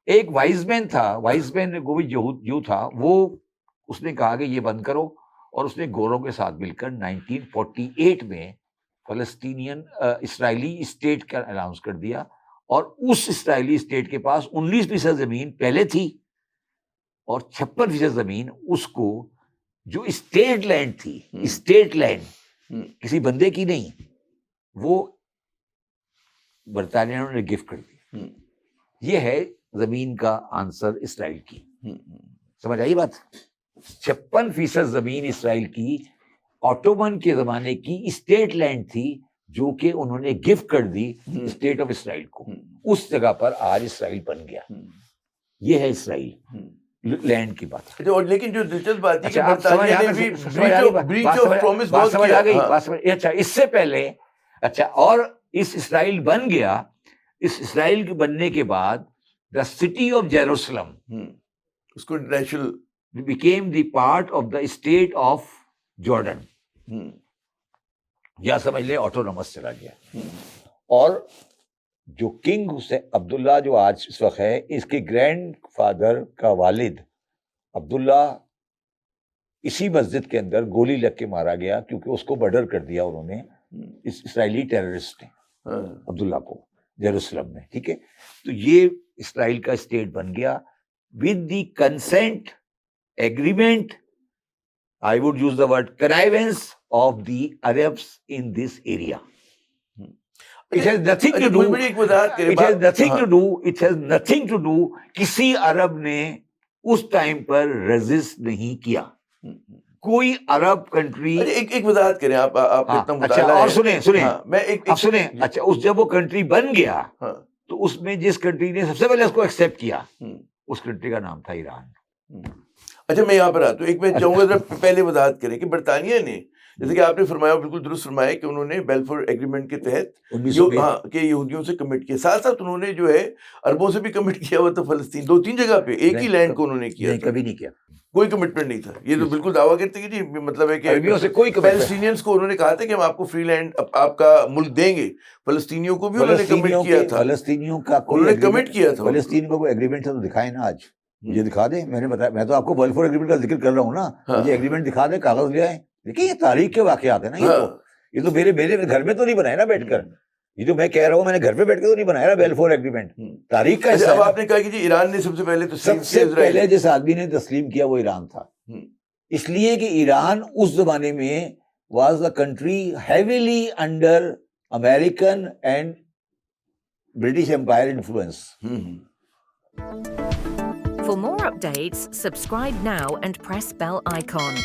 ایک وائز مین تھا، وائز مین وہ جو تھا، وہ اس نے کہا کہ یہ بند کرو، اور اس نے گوروں کے ساتھ مل کر 1948 میں فلسطینین اسرائیلی اسٹیٹ کا اناؤنس کر دیا، اور اس اسرائیلی اسٹیٹ کے پاس 19% زمین پہلے تھی، اور 56% زمین اس کو جو اسٹیٹ لینڈ تھی، اسٹیٹ لینڈ کسی بندے کی نہیں، وہ برطانیہ نے گفٹ کر دی. یہ ہے زمین کا آنسر اسرائیل کی. سمجھ آئی بات؟ 56% زمین اسرائیل کی آٹومن کے زمانے کی اسٹیٹ لینڈ تھی، جو کہ انہوں نے گفٹ کر دی اسٹیٹ آف اسرائیل کو. اس جگہ پر آج اسرائیل بن گیا. یہ ہے اسرائیل لینڈ کی بات. لیکن جو دلچسپ بات ہے کہ اچھا اس سے پہلے، اچھا اور اس اسرائیل بن گیا. اس اسرائیل کے بننے کے بعد دا سٹی آف جیروسلم اس کو national became the part of the state of Jordan. یا سمجھ لیں آٹونومس چلا گیا. اور جو کنگ عبداللہ جو آج اس وقت ہے، اس کے گرینڈ فادر کا والد عبداللہ اسی مسجد کے اندر گولی لگ کے مارا گیا، کیونکہ اس کو مرڈر کر دیا انہوں نے، اس اسرائیلی ٹیررسٹ نے عبداللہ کو جیروسلم میں. ٹھیک ہے، تو یہ اسرائیل کا اسٹیٹ بن گیا with the consent agreement, I would use the word connivance of the Arabs in this area. It has nothing to do, it has nothing to do, کسی عرب نے اس ٹائم پر ریزسٹ نہیں کیا. کوئی عرب کنٹری ایک وضاحت کریں آپ اتنا اچھا. اور سنیں اچھا، اس جب وہ کنٹری بن گیا تو اس میں جس کنٹری نے سب سے پہلے اس کو ایکسیپٹ کیا، اس کنٹری کا نام تھا ایران. اچھا میں یہاں پر آتا ہوں. ایک میں چاہوں گا پہلے وضاحت کریں کہ برطانیہ نے، جیسے کہ آپ نے فرمایا بالکل درست فرمایا کہ انہوں نے بیلفور ایگریمنٹ کے تحت کہ یہودیوں سے کمٹ کیا، ساتھ ساتھ انہوں نے جو ہے عربوں سے بھی کمٹ کیا ہوا تھا. فلسطین 2-3 جگہ پہ ایک ہی لینڈ کو انہوں نے کیا، کبھی نہیں کیا، کوئی کمٹمنٹ نہیں تھا. یہ تو بالکل دعویٰ کرتے کہ جی مطلب ہے کہ فلسطینیئنس کو انہوں نے کہا تھا کہ ہم آپ کو فری لینڈ آپ کا ملک دیں گے. فلسطینیوں کو بھی انہوں نے کمٹ کیا تھا، فلسطینیوں کا انہوں نے کمٹ کیا تھا. فلسطین کا کوئی ایگریمنٹ ہے تو دکھائیں نا، آج یہ دکھا دیں. میں نے بتایا، میں تو آپ کو بیلفور ایگریمنٹ کا ذکر کر رہا ہوں نا. یہ ایگریمنٹ دکھا دیں، کاغذ لے آئیں. دیکھیے یہ تاریخ کے واقعات ہیں نا. یہ تو میرے گھر میں تو نہیں بنائے نا بیٹھ کر. یہ جو میں کہہ رہا ہوں میں نے گھر پہ بیٹھ کے تو نہیں بنایا نا بیلفور ایگریمنٹ. تاریخ کا حصہ. اب آپ نے کہا کہ جی ایران نے سب سے پہلے جس آدمی نے تسلیم کیا وہ ایران تھا، اس لیے کہ ایران اس زمانے میں was the country heavily under American and British umpire influence. For more updates, subscribe now and press bell icon.